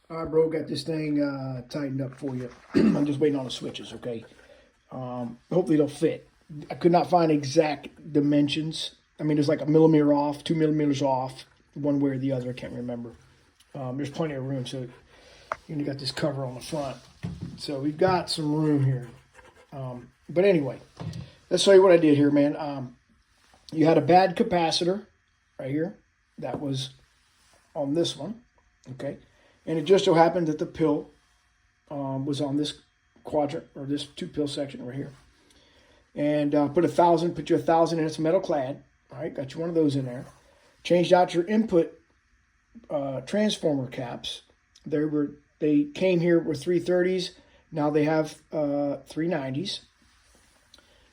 All right, bro, got this thing tightened up for you. I'm just waiting on the switches, okay? Hopefully they'll fit. I could not find exact dimensions. I mean, there's like a millimeter off, 2 millimeters off, one way or the other. I can't remember. There's plenty of room, so you got this cover on the front. So we've got some room here. But anyway, let's show you what I did here, man. You had a bad capacitor right here. That was on this one, okay? And it just so happened that the pill was on this quadrant, or this 2-pill section right here. And put you 1,000 in its metal clad. All right, got you one of those in there. Changed out your input transformer caps. They came here with 330s. Now they have 390s.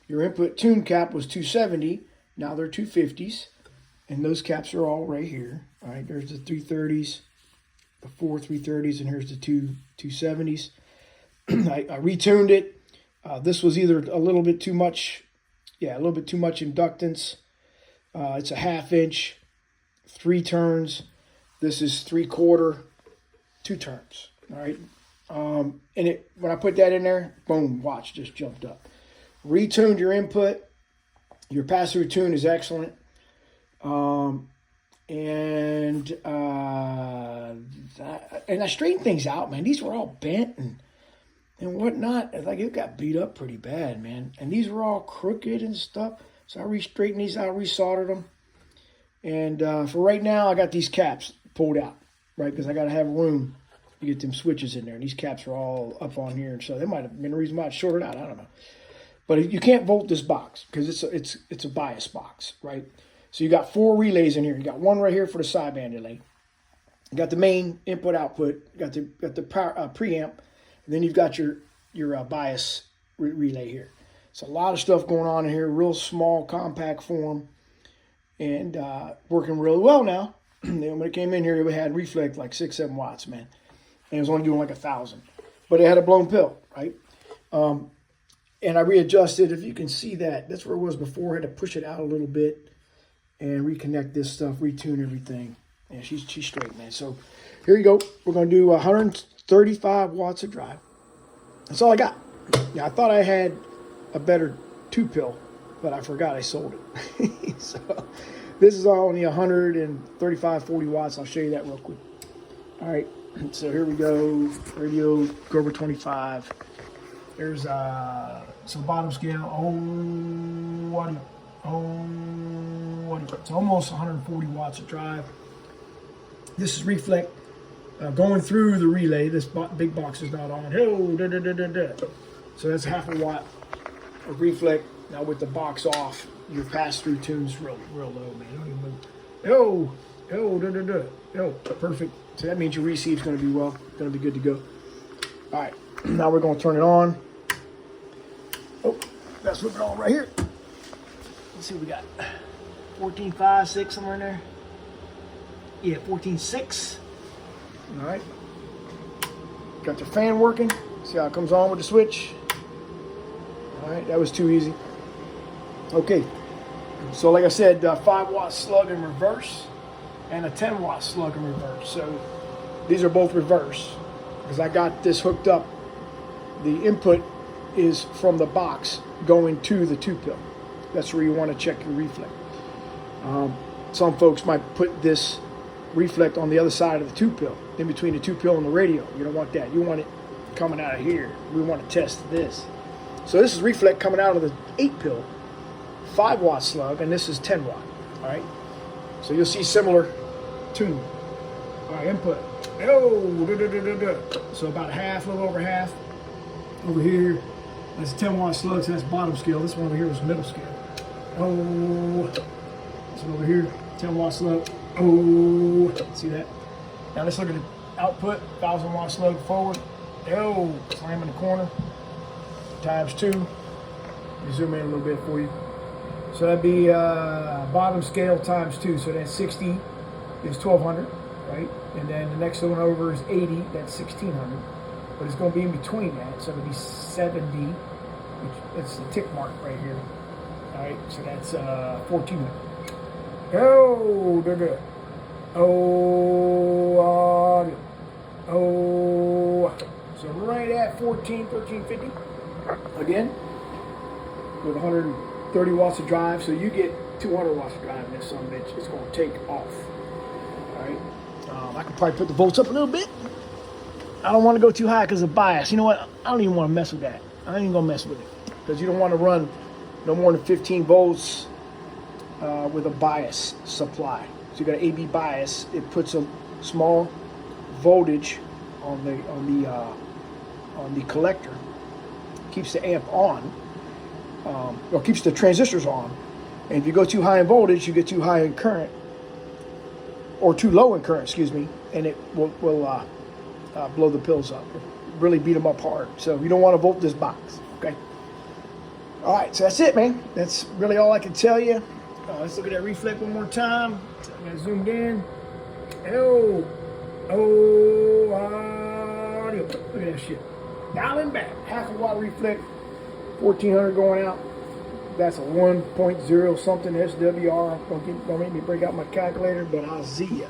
Your input tune cap was 270. Now they're 250s. And those caps are all right here. All right, there's the 330s. The 4 330s, and here's the 270s. I retuned it. This was either a little bit too much, a little bit too much inductance. It's a 1/2 inch, 3 turns. This is 3/4, 2 turns. All right. And when I put that in there, boom, watch, just jumped up. Retuned your input. Your pass-through tune is excellent. And I straightened things out, man. These were all bent and whatnot. Like, it got beat up pretty bad, man. And these were all crooked and stuff. So I re-straightened these out, resoldered them. And for right now, I got these caps pulled out, right? Because I got to have room to get them switches in there. And these caps are all up on here. And so that might have been the reason why I shorted out. I don't know. But you can't volt this box because it's a bias box, right? So you got 4 relays in here. You got one right here for the sideband delay. You got the main input-output. You got the power preamp, and then you've got your bias relay here. So a lot of stuff going on in here. Real small, compact form, and working really well now. When it came in here, it had reflect like 6-7 watts, man, and it was only doing like 1,000, but it had a blown pill, right? And I readjusted. If you can see that, that's where it was before. I had to push it out a little bit and reconnect this stuff, retune everything. And she's straight, man. So here you go. We're going to do 135 watts of drive. That's all I got. Yeah, I thought I had a better 2-pill, but I forgot I sold it. So this is only 135, 40 watts. I'll show you that real quick. All right. So here we go. Radio, go over 25. There's some bottom scale. Audio. It's almost 140 watts of drive. This is reflect going through the relay. This big box is not on. So that's 1/2 watt of reflect. Now with the box off, your pass-through tune's real low, man. Don't even move. Perfect. So that means your receive's going to be going to be good to go. All right, now we're going to turn it on. Oh, that's flipping on right here. Let's see what we got. 14.5, 6, somewhere in there. Yeah, 14.6. All right. Got your fan working. See how it comes on with the switch. All right, that was too easy. Okay. So like I said, 5-watt slug in reverse and a 10-watt slug in reverse. So these are both reverse because I got this hooked up. The input is from the box going to the 2-pill. That's where you want to check your reflect. Some folks might put this reflect on the other side of the 2-pill, in between the 2-pill and the radio. You don't want that. You want it coming out of here. We want to test this. So this is reflect coming out of the 8-pill, 5-watt slug, and this is 10-watt. All right. So you'll see similar tune. All right, input. So about half, a little over half. Over here, that's 10-watt slug, so that's bottom scale. This one over here was middle scale. This one over here, 10-watt slug. See that? Now let's look at the output. 1,000-watt slug forward. Slam in the corner. Times 2. Let me zoom in a little bit for you. So that'd be bottom scale times 2. So that's 60 is 1,200, right? And then the next one over is 80. That's 1,600. But it's going to be in between that. So it'll be 70. Which, that's the tick mark right here. All right, so that's 1,400. Audio. So right at 1350. Again, with 130 watts of drive. So you get 200 watts of drive in this son of a bitch. It's going to take off. All right. I could probably put the volts up a little bit. I don't want to go too high because of bias. You know what? I don't even want to mess with that. I ain't even going to mess with it. Because you don't want to run no more than 15 volts with a bias supply. So you got an AB bias. It puts a small voltage on the collector, keeps the amp on, or keeps the transistors on. And if you go too high in voltage, you get too high in current, or too low in current, excuse me, and it will blow the pills up, really beat them up hard. So you don't want to volt this box, okay? All right, so that's it, man. That's really all I can tell you. Let's look at that reflect one more time. I'm gonna zoom in. Audio. Look at that shit. Dialing back. Half a watt reflect, 1400 going out. That's a 1.0 something SWR. Don't make me break out my calculator, but I'll see ya.